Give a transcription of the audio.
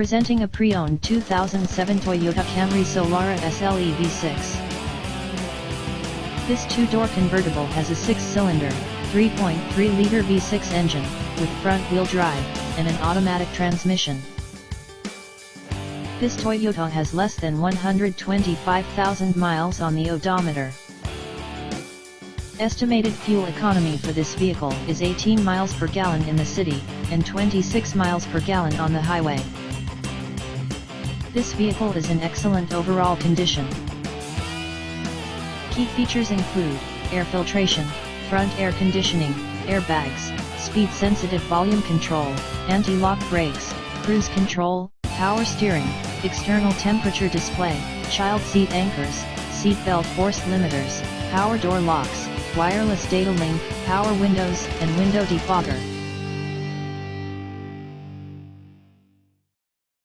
Presenting a pre-owned 2007 Toyota Camry Solara SLE V6. This two-door convertible has a 6-cylinder, 3.3-liter V6 engine, with front-wheel drive, and an automatic transmission. This Toyota has less than 125,000 miles on the odometer. Estimated fuel economy for this vehicle is 18 miles per gallon in the city, and 26 miles per gallon on the highway. This vehicle is in excellent overall condition. Key features include air filtration, front air conditioning, airbags, speed-sensitive volume control, anti-lock brakes, cruise control, power steering, external temperature display, child seat anchors, seat belt force limiters, power door locks, wireless data link, power windows, and window defogger.